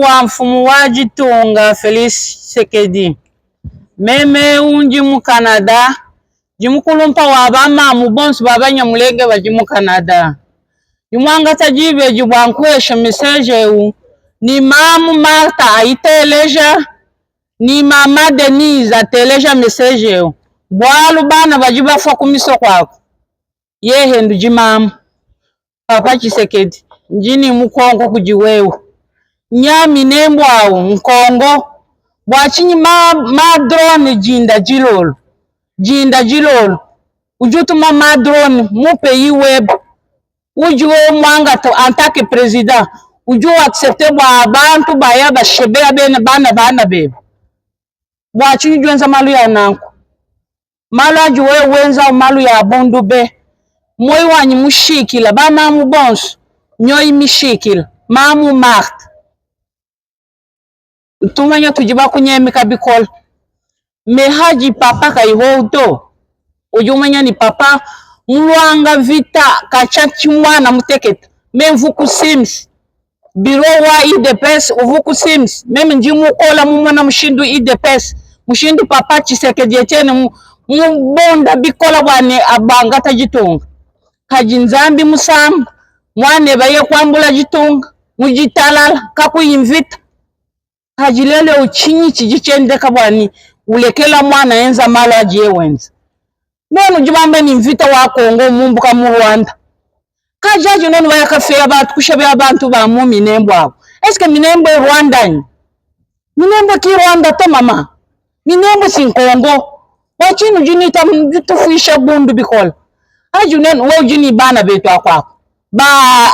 wa mfumu wa jitunga Felix Tshisekedi. Meme unji mu Canada. Jimukulumpa wa bama mubonsu babanya mulenge baji mu Canada. Jumwanga tajibe jubwankwesha message u. Ni mamu Marta aiteleja. Ni mama Denise ateleja message u. Bwalu bana bajiba fa kumiso kwako. Yehe ndu jimamu. Papa Tshisekedi. Njini mukongo kujiwewe. Nyami nembo au mkongo. Bwachinyi ma drone jinda jilolo. Jinda jilolo. Ujutuma ma drone mupe yi web. Ujuwe mwanga to antake president. Ujuwe accepte bwa abantu baya bashebea bene bana bebe. Bwachinyi juenza malu ya nanku. Malu ajuwe wenza malu ya bundu be. Moi wanyi mushikila. Ba mamu bonsu. Nyoi mishikila. Mamu Marta. Tumanya tujiba kunyemi kabikol. Mehaji papa kaihoto. Ujumanya ni papa. Mluanga vita kachachi mwana muteketa. Mvuku sims. Biro wa IDPS uvuku sims. Meme njimu kola mwana mshindu IDPS. Mshindu papa Tshisekedi echene mbonda bikola wane abangata jitunga. Kajinzambi musamu. Mwane baye kwambula jitunga. Mujitalala kakuyimvita. Hajilele uchinyi chijichende kabwani ulekela mwana enza mala ajiye wenza. Nono jibambe ni mvita wa Kongo mumbuka mu Rwanda. Kajaji nono waya kafea batu kushabe abantu ba mu minembo hapo. Eske minembo Rwanda ni? Minembo ki Rwanda to mama? Minembo si Kongo. Wachinu jini tufuisha bundu bikola. Haju nono wao jini bana betu akwako. Ba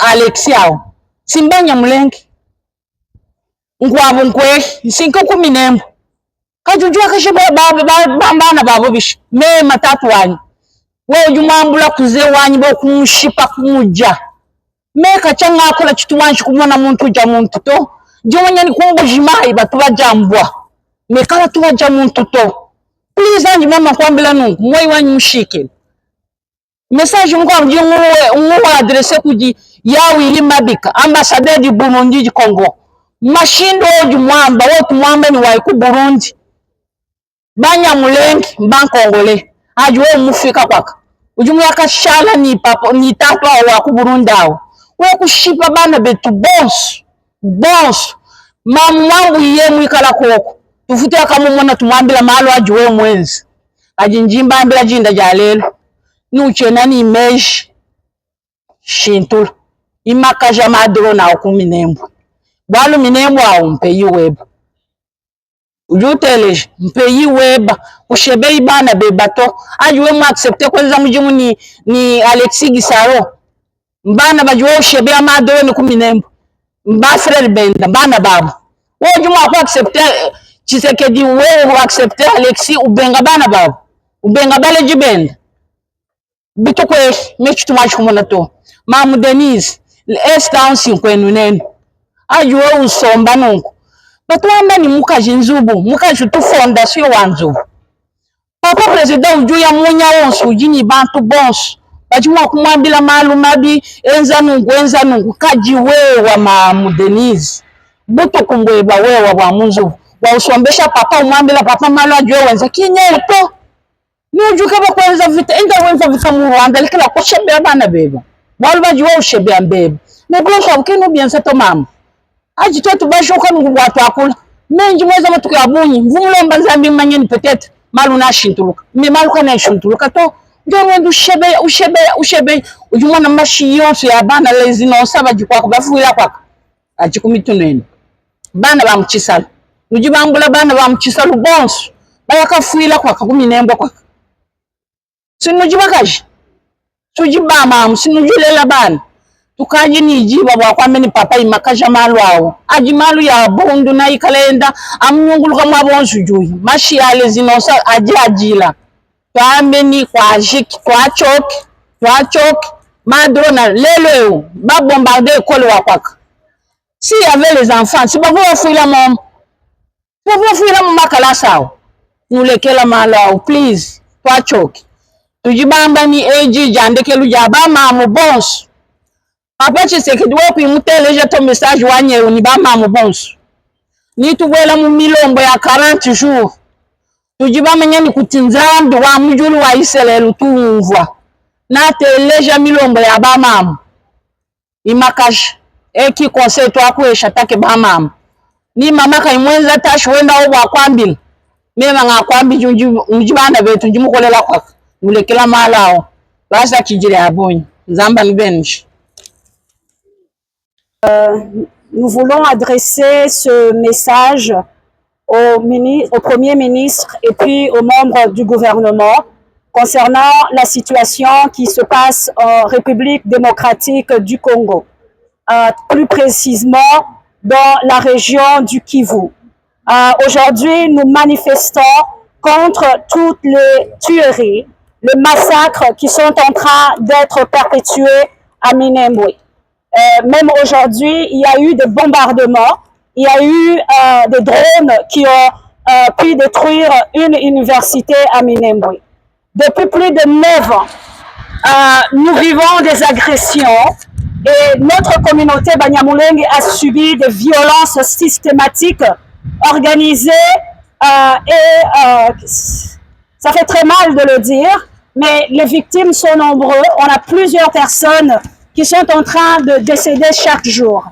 Alexiao. Simbanya mulengi. Ngwabu nkwe sinko kuminembo kajujua kashe bambana babo bishi me matatu wanyi we jumambula kuze wanyi bo kumushipa kumuja me kachanga akula chitu wanyi kumona muntu ja muntu to jomanya ni kungu jimai batuba jambwa me kala tuwa ja muntu to please anji mama kwambila nungu moi wanyi mushike message ngwa nguwa adresse kuji yawi ili mabika ambassadeur di Burundi Congo. Mashindo oju mwamba, wotu mwamba ni waiku Burundi. Banya mulengi, bankongole. Ajuwe mufika kwaka. Ujumu yaka shala ni tatu wa waku Burundi hao. Weku shipa bana betu bonsu. Bonsu. Mamu wangu iye mwikala koko. Tufute ya kamumona tumwambila malo ajuwe mwenzi. Ajinjimba ambila jinda jalelo. Nuche nani imeji. Shintula. Imakaja madro na okuminembo. Walu minembo au mpeyi web. Ujuteleje mpeyi web ushebei bana bebato ajuwe mu accepte kwanza mujimu ni Alexis Gisaro mbana bajuwe ushebei amado ni kuminembo mba frere benda bana babu wo jumu aku accepte Tshisekedi wewe accepte Alexis ubenga bana babu ubenga bale jibenda bitu kwe mechi tumachi kumona to mamu Denise S-Town kwenu nene ajuwe usomba nungu. Batuamba ni mukaji nzubu. Mukaji tu fondasyo wanzubu. Papa president ujuya munya wonsu ujini bantu bonsu. Bajimwa kumwambila malu mabi enza nungu. Kaji wewa maamu Denise. Buto kumbweba wewa wa munzubu. Wa usombesha papa umwambila papa malu ajuwe wenza. Kinye uto. Ni ujuke bako wenza vita. Inga wenza vita mu Rwanda. Likila kushebea bana beba. Walu bajuwe ushebea mbeba. Meblosa ukinu bienseto mamu. Aji tuwetu bashoka nungu watu akula. Menji mweza matuku ya bunyi. Mvumulomba zambi manyeni petete. Malu na shintuluka. Malu kana shintuluka to. Ndio wendu ushebe. Ujumwana mashi yonsu ya bana lezi na osaba jikwako. Bafuila kwaka. Aji kumituneni. Bana ba mchisala. Ujibambula bana ba mchisalu bonsu. Baya kafuila kwaka kuminembo kwaka. Sinujibakaji. Sujiba mamu. Sinujulela bana. Tukaji ni jiba wakwame ni papa imakaja malu hao. Aji malu ya bundu na ikalenda. Amunyunguluka mwabonsu jui. Mashi ya lezinosa aji ajila. Tuambe ni kwa ajiki, kwa choki. Madrona, lelo ba bombarde ekole wakwaka. Si y avait les enfants, si babu wafuila mom. Babu wafuila mama kalasa hao. Nulekela malu hao, please. Kwa choki. Tujibamba ni eji jandekelu jaba mamu bonsu. Papa Tshisekedi woku imuteleje to message wanye ni ba mamu bonsu. nitubwela mu milombo ya 40 jours tujibamenya ni kuti nzambi wa mujulu wa Israeli tuumvwa nateleja milombo ya bamama imakash eki conseil twakwesha take bamama ni mama kaimwenza tashi wenda obwa kwambila mema ngakwambi mjibana betu njimukolela kwa mulekela malao basa kijire abonye nzamba nibenji. Nous voulons adresser ce message au Premier ministre et puis aux membres du gouvernement concernant la situation qui se passe en République démocratique du Congo, plus précisément dans la région du Kivu. Aujourd'hui, nous manifestons contre toutes les tueries, les massacres qui sont en train d'être perpétués à Minembwe. Même aujourd'hui, il y a eu des bombardements, il y a eu des drones qui ont pu détruire une université à Minembwe. Depuis plus de 9 ans, nous vivons des agressions et notre communauté Banyamulenge a subi des violences systématiques organisées et ça fait très mal de le dire, mais les victimes sont nombreuses. On a plusieurs personnes qui sont en train de décéder chaque jour.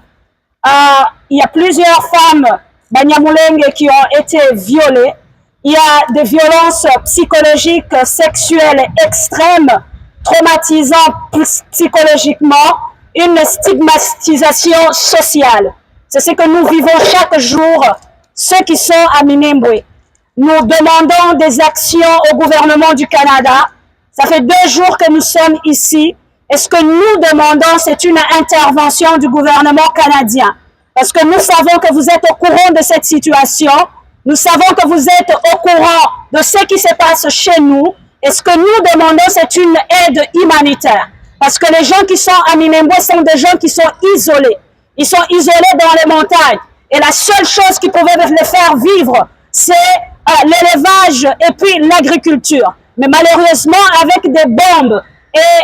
Il y a plusieurs femmes Banyamulenge qui ont été violées. Il y a des violences psychologiques, sexuelles extrêmes, traumatisant psychologiquement, une stigmatisation sociale. C'est ce que nous vivons chaque jour, ceux qui sont à Minembwe. Nous demandons des actions au gouvernement du Canada. Ça fait 2 jours que nous sommes ici. Et ce que nous demandons, c'est une intervention du gouvernement canadien. Parce que nous savons que vous êtes au courant de cette situation. Nous savons que vous êtes au courant de ce qui se passe chez nous. Et ce que nous demandons, c'est une aide humanitaire. Parce que les gens qui sont à Minembwe sont des gens qui sont isolés. Ils sont isolés dans les montagnes. Et la seule chose qui pouvait les faire vivre, c'est l'élevage et puis l'agriculture. Mais malheureusement, avec des bombes et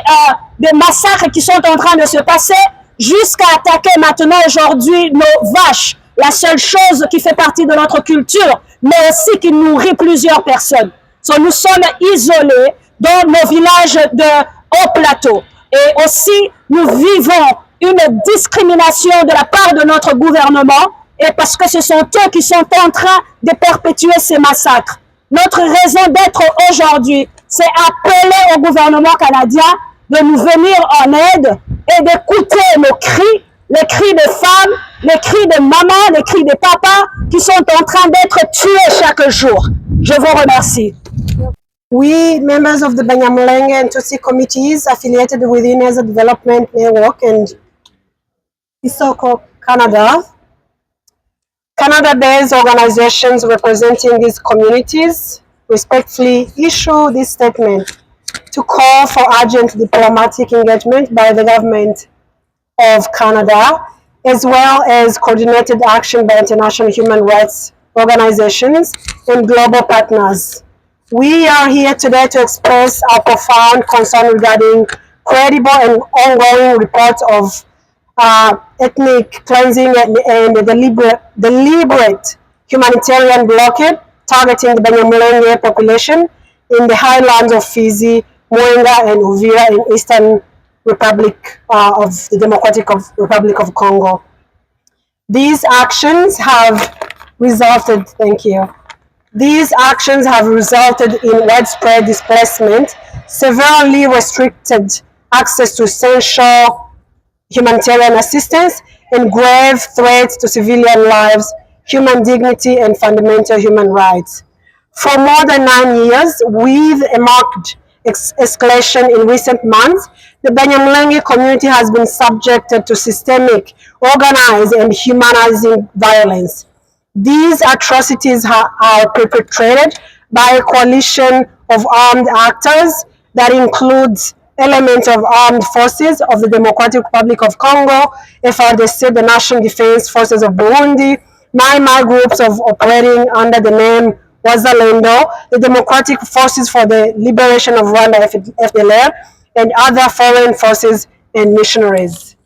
des massacres qui sont en train de se passer, jusqu'à attaquer maintenant aujourd'hui nos vaches, la seule chose qui fait partie de notre culture, mais aussi qui nourrit plusieurs personnes. Nous sommes isolés dans nos villages de haut plateau. Et aussi, nous vivons une discrimination de la part de notre gouvernement, et parce que ce sont eux qui sont en train de perpétuer ces massacres. Notre raison d'être aujourd'hui, c'est appeler au gouvernement canadien de nous venir en aide et d'écouter nos cris, les cris des femmes, les cris de maman, les cris des papas qui sont en train d'être tués chaque jour. Je vous remercie. We, members of the Banyamulenge and Tutsi committees affiliated with the Ineza Development Network and Isoko Canada, Canada-based organizations representing these communities, respectfully issue this statement to call for urgent diplomatic engagement by the government of Canada, as well as coordinated action by international human rights organizations and global partners. We are here today to express our profound concern regarding credible and ongoing reports of ethnic cleansing and deliberate humanitarian blockade targeting the Banyamulenge population in the highlands of Fizi, Mwenga, and Uvira in Eastern Republic of the Democratic Republic of Congo. These actions have resulted, These actions have resulted in widespread displacement, severely restricted access to essential humanitarian assistance, and grave threats to civilian lives, human dignity, and fundamental human rights. For more than 9 years, with a marked escalation in recent months, the Banyamulenge community has been subjected to systemic, organized, and humanizing violence. These atrocities are perpetrated by a coalition of armed actors that includes elements of armed forces of the Democratic Republic of Congo, FARDC, the National Defense Forces of Burundi, Mai groups operating under the name Wazalendo, the Democratic Forces for the Liberation of Rwanda, FDLR, and other foreign forces and missionaries.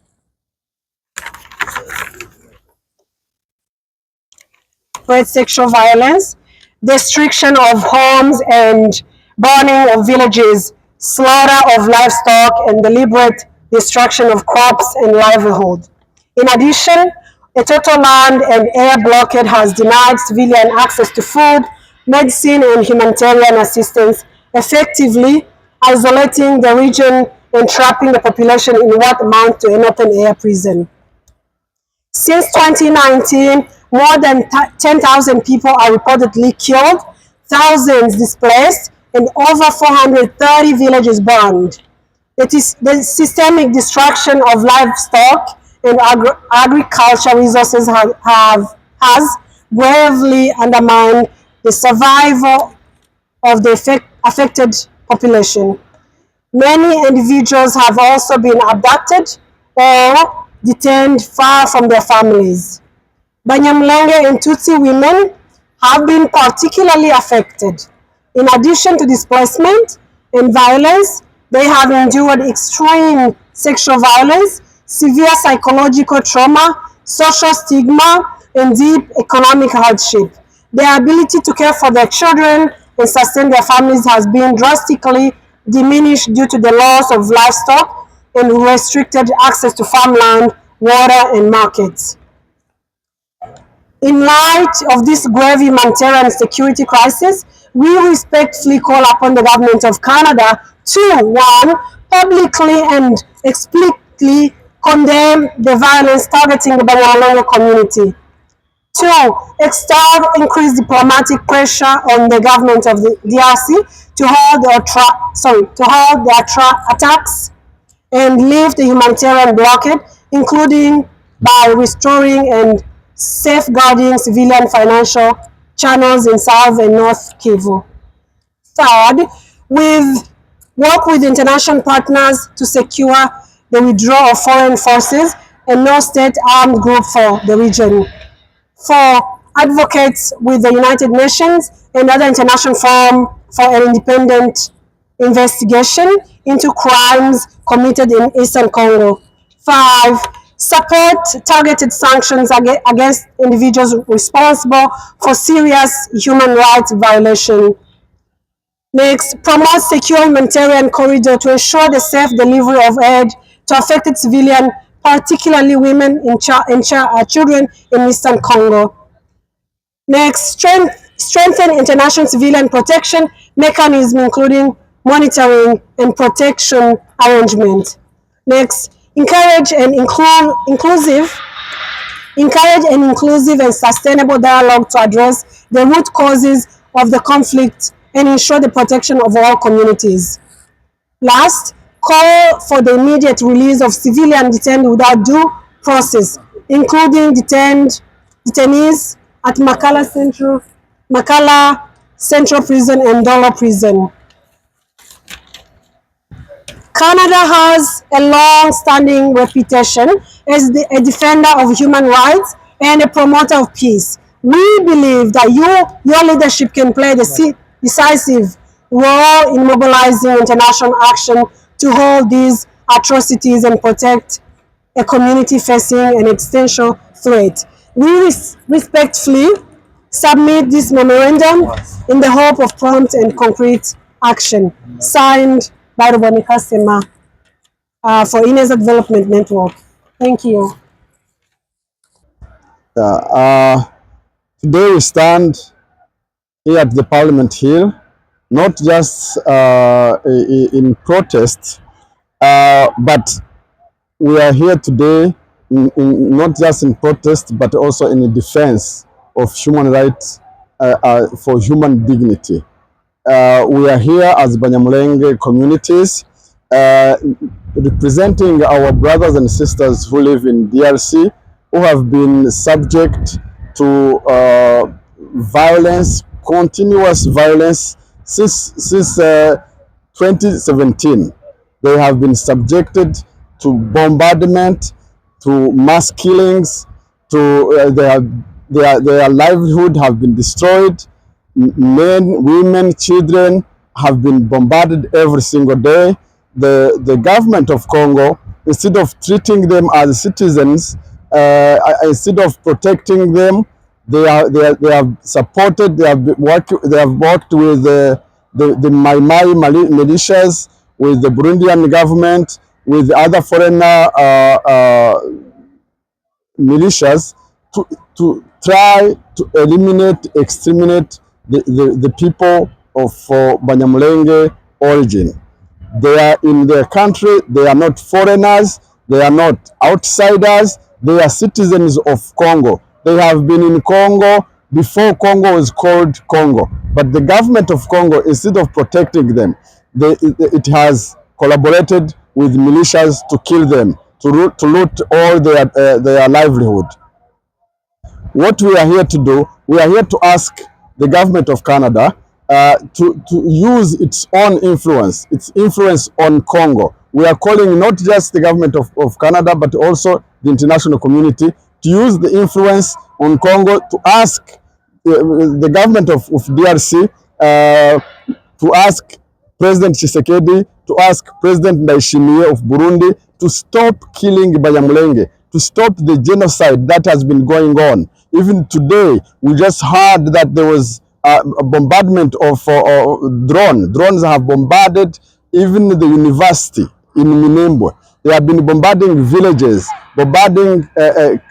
widespread sexual violence, destruction of homes and burning of villages, slaughter of livestock, and deliberate destruction of crops and livelihood. In addition, a total land and air blockade has denied civilian access to food, medicine, and humanitarian assistance, effectively isolating the region and trapping the population in what amounts to an open-air prison. Since 2019, more than 10,000 people are reportedly killed, thousands displaced, and over 430 villages burned. The systemic destruction of livestock and agricultural resources has gravely undermined the survival of the affected population. Many individuals have also been abducted or detained far from their families. Banyamulenge and Tutsi women have been particularly affected. In addition to displacement and violence, they have endured extreme sexual violence, severe psychological trauma, social stigma, and deep economic hardship. Their ability to care for their children and sustain their families has been drastically diminished due to the loss of livestock and restricted access to farmland, water, and markets. In light of this grave humanitarian and security crisis, we respectfully call upon the government of Canada to, one, publicly and explicitly condemn the violence targeting the Banyamulenge community. Two, extend increased diplomatic pressure on the government of the DRC to hold the attacks and lift the humanitarian blockade, including by restoring and safeguarding civilian financial channels in South and North Kivu. Third, work with international partners to secure the withdrawal of foreign forces and no state armed group for the region. Four, advocates with the United Nations and other international forums for an independent investigation into crimes committed in Eastern Congo. Five, support targeted sanctions against individuals responsible for serious human rights violations. Next, promote secure humanitarian corridor to ensure the safe delivery of aid to affected civilians, particularly women and children in Eastern Congo. Next, strengthen international civilian protection mechanisms, including monitoring and protection arrangements. Next, encourage an inclusive and sustainable dialogue to address the root causes of the conflict and ensure the protection of all communities. Last, call for the immediate release of civilians detained without due process, including detainees at Makala Central Prison and Dolo Prison. Canada has a long-standing reputation as a defender of human rights and a promoter of peace. We believe that your leadership can play the decisive role in mobilizing international action to hold these atrocities and protect a community facing an existential threat. We respectfully submit this memorandum in the hope of prompt and concrete action. Signed by Rubonika Sema for Ineza Development Network. Thank you. Today we stand here at the Parliament Hill, not just in protest, but we are here today not just in protest, but also in defense of human rights, for human dignity. We are here as Banyamulenge communities, representing our brothers and sisters who live in DRC, who have been subject to violence, continuous violence since 2017. They have been subjected to bombardment, to mass killings, to their livelihood have been destroyed. Men, women, children have been bombarded every single day. The government of Congo, instead of treating them as citizens, instead of protecting them, They have supported. They have worked with the Mai Mai militias, with the Burundian government, with other foreigner militias to try to eliminate, exterminate the people of Banyamulenge origin. They are in their country, they are not foreigners, they are not outsiders, they are citizens of Congo. They have been in Congo before Congo was called Congo. But the government of Congo, instead of protecting them, it has collaborated with militias to kill them, to loot all their livelihood. What we are here to do, we are here to ask the government of Canada to use its own influence, on Congo. We are calling not just the government of Canada, but also the international community to use the influence on Congo to ask the government of DRC to ask President Tshisekedi, to ask President Ndayishimiye of Burundi to stop killing Banyamulenge, to stop the genocide that has been going on. Even today, we just heard that there was a bombardment of drones. Drones have bombarded even the university in Minembwe. They have been bombarding villages, bombarding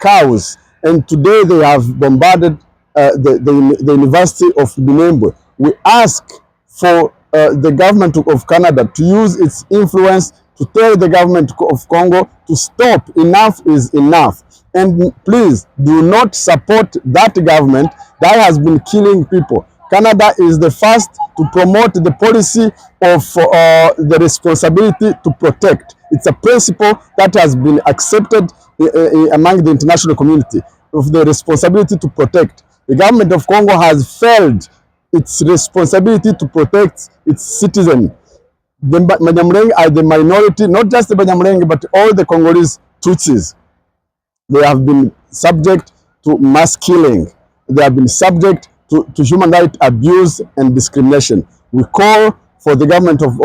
cows, and today they have bombarded the University of Minembwe. We ask for the government of Canada to use its influence to tell the government of Congo to stop. Enough is enough. And please do not support that government that has been killing people. Canada is the first to promote the policy of the responsibility to protect. It's a principle that has been accepted among the international community of the responsibility to protect. The government of Congo has failed its responsibility to protect its citizens. The Banyamulenge are the minority, not just the Banyamulenge, but all the Congolese Tutsis. They have been subject to mass killing. They have been subject to human rights abuse and discrimination. We call for the government of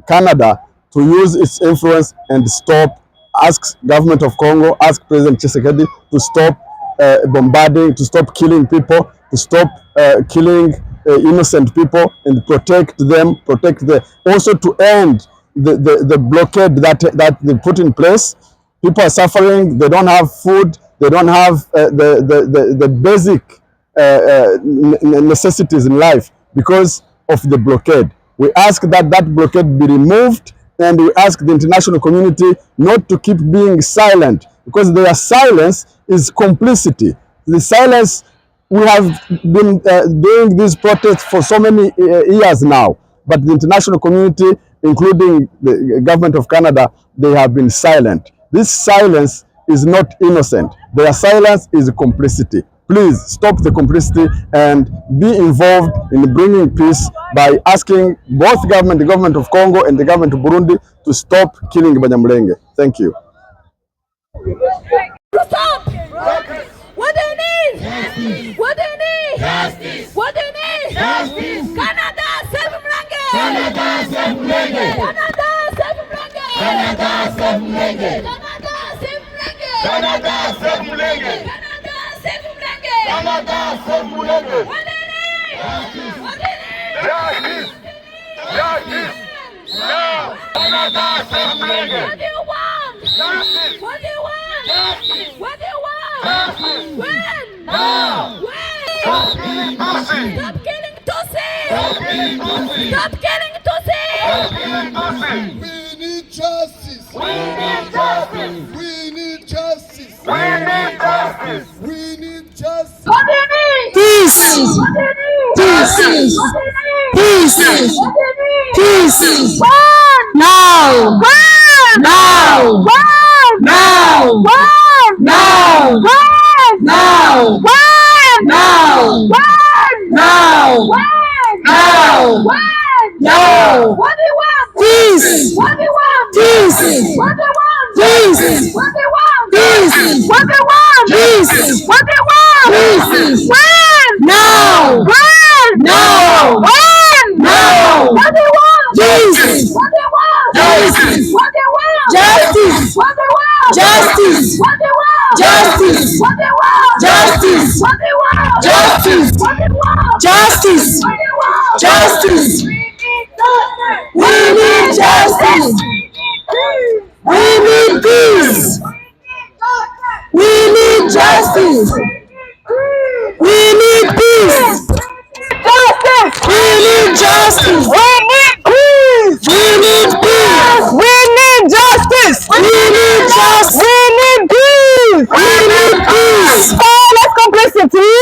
Canada to use its influence and stop, ask government of Congo, ask President Tshisekedi to stop bombarding, to stop killing people, to stop killing innocent people and protect them, also to end the blockade that they put in place. People are suffering, they don't have food, they don't have the basic necessities in life because of the blockade. We ask that blockade be removed, and we ask the international community not to keep being silent, because their silence is complicity. The silence, we have been doing these protests for so many years now, but the international community, including the government of Canada, they have been silent. This silence is not innocent. Their silence is complicity. Please stop the complicity and be involved in bringing peace by asking both government, the government of Congo and the government of Burundi, to stop killing Banyamulenge. Thank you. Stop! What do you need? Justice. What do you need? Justice. What do you need? Justice. Canada, save Mulenge. Canada, save Mulenge. Canada, save Mulenge. Canada, save Mulenge. Canada, save Mulenge. Canada, save Mulenge. Canada, save Mulenge. Canada, save Mulenge. What do you need? Justice. What do you need? Justice. Justice. No. Canada, save Mulenge. What do you want? Justice. What do you want? Justice. What do you want? Justice. When? Now. When? Stop killing Tutsis. Stop killing Tutsis. Stop killing Tutsis. Stop killing Tutsis. Stop killing Tutsis. We need justice. We need justice. We need justice. We need justice. We need justice. What do you need? Peace. What do you need? Peace. What do you need? Peace. What do you need? Peace. When? Now. When? Now. When? Now. When? Now. When? Now. When? Now. When? Now. When? Now. When? Now. What do you want? Peace. What do you want? Peace. What do you want? Peace. What do you want? Peace. What do you want? Peace. What do you want? Peace. When? Now. When? Now. When? Now. What do you want? Jesus. What do you want? Justice. What do you want? Justice. What do you want? Justice. What do you want? Justice. What do you want? Justice! Justice! Justice! We need justice! We need peace! We need justice! We need peace! Justice! We need justice! We need peace! We need peace! We need justice! We need justice! We need peace! We need peace! Silence complicity!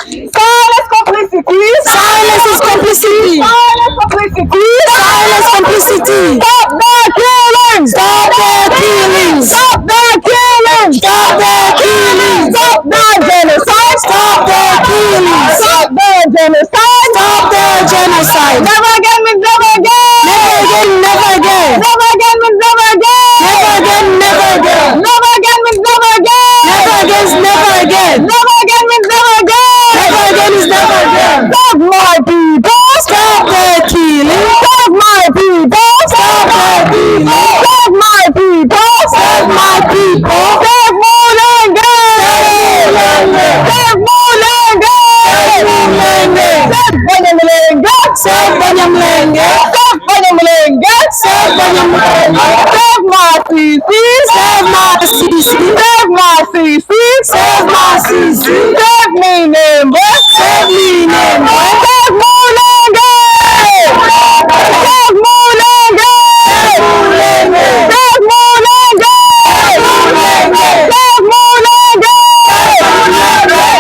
Silence complicity! Silence is complicity! Silence complicity! Silence complicity! Stop the killing! Stop the killing! Stop the killing! Stop the killing! Stop the genocide! Stop the killing! Stop the genocide! Stop the genocide! Never again means never again! Never again, never again! Never again means never again! Never again, never again! Never again means never again! Never again is never again! Never again means never again! Never again is never again! Stop my people! Stop the killing! Stop my people! Stop the killing! Stop my people! Stop my people! Save Mulenge! Save Mulenge! Save Mulenge! Save Banyamulenge! Save Banyamulenge! Save Banyamulenge! Save Banyamulenge! Save my CC! Save my CC! Save my CC! Save my CC! Save me number! Save me number! Save Mulenge! Save Mulenge! Save Mulenge! Save Mulenge! Save Mulenge! Save Mulenge!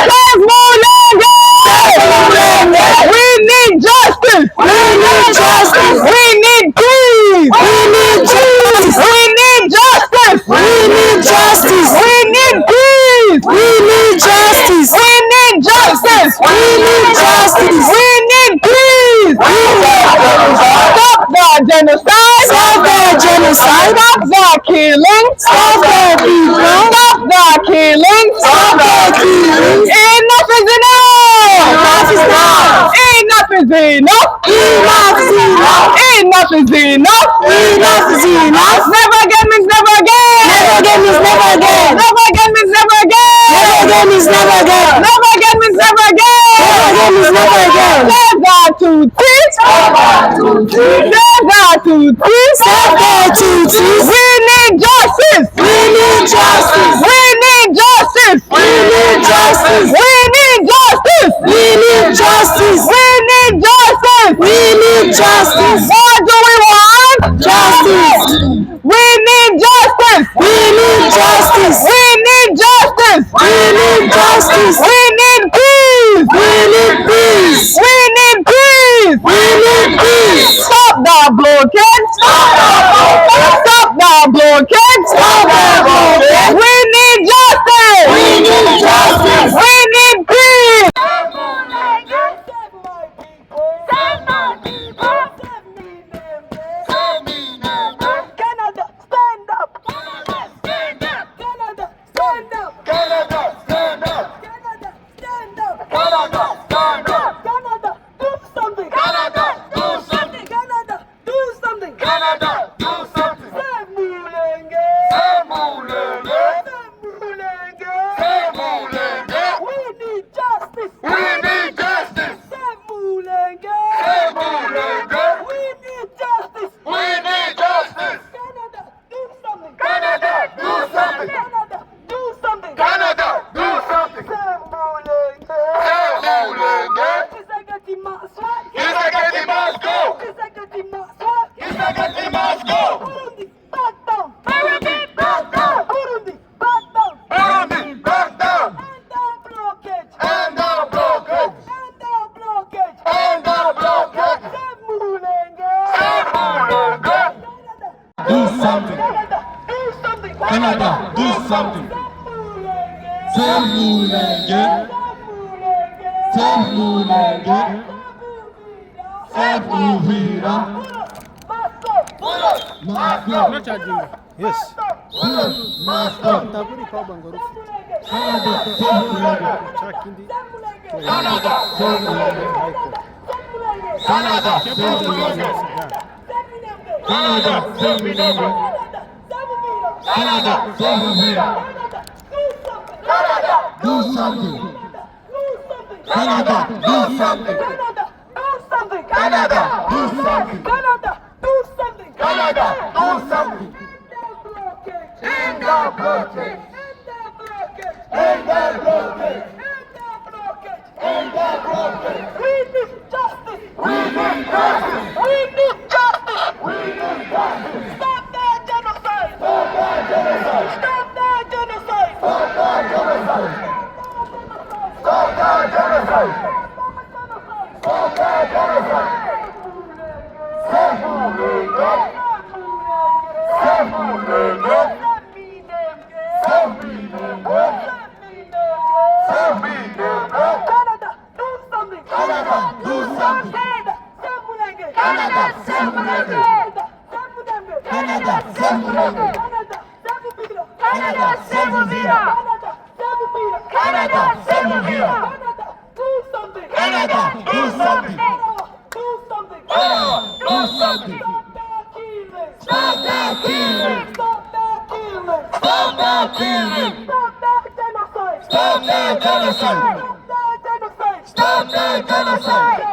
Save Mulenge! Save Mulenge! We need justice! We need justice! We need peace! We need justice! We need justice! We need justice! We need peace! We need justice! We need justice! We need justice! We need peace! Stop the genocide! Stop the genocide! Stop the killing! Stop the people! Stop the killing! Stop the killing! Enough is enough! Enough is enough! Enough is enough! Enough is enough! Enough is enough! Enough is enough! Never again means never again! Never again means never again! Never again means never again! Never again means never again! Never again means never again! Never again means never again! Never to teach! Never to teach! Never to teach! We need justice! We need justice! We need justice! We need justice! We need justice! We need justice! We need justice! We need justice! What do we want? Justice! We need justice! We need justice! We need justice! We need justice! We need peace! We need peace! We need peace! We need peace! Stop the blockade! Stop the blockade! Stop the blockade! Stop the blockade! We need justice! We need justice! We need peace! Save my people! Save me number! Canada, stand up! Canada, stand up! Canada, stand up! Canada, stand up! Canada, stand up! Canada, stand up! Canada, do something! Canada, do something! Canada, do something! Canada, do something! Save Mulenge! Save Mulenge! Save Mulenge! Save Mulenge! We need justice! We need justice! Save Mulenge! Save Mulenge! We need justice! We need justice! Canada, do something! Canada, do something! Canada, do something! Canada, do something! Save Mulenge! Save Mulenge! Tshisekedi must what? Tshisekedi must go! Tshisekedi must what? Tshisekedi must go! Burundi, back down! Burundi, back down! Burundi, back down! Burundi, back down! End the blockage! End the blockage! End the blockage! End the blockage! Save Mulenge! Save Mulenge! Do something. Canada, do something! Canada, do something. Save Mulenge! Save Mulenge. Save Uvira. Must go. Yes. Must go. Taburi kwa bangorufu. Canada, save Mulenge. Chakindi. Canada, save Mulenge. Canada, save Mulenge. Canada, save Mulenge. Canada, save Uvira. Do something. Canada, do something. Canada, do something. Canada, do something. End the blockade. End the blockade. End the blockade. We need justice. We need justice. We need justice. We need justice. Stop that genocide. Stop that genocide. Stop that genocide. Stop that genocide. Stop that genocide. Stop that genocide.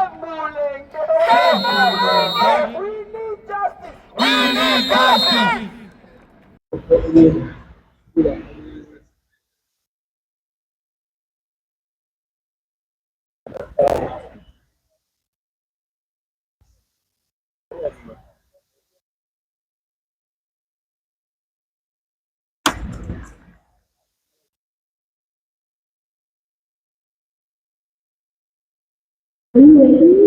Are you ready?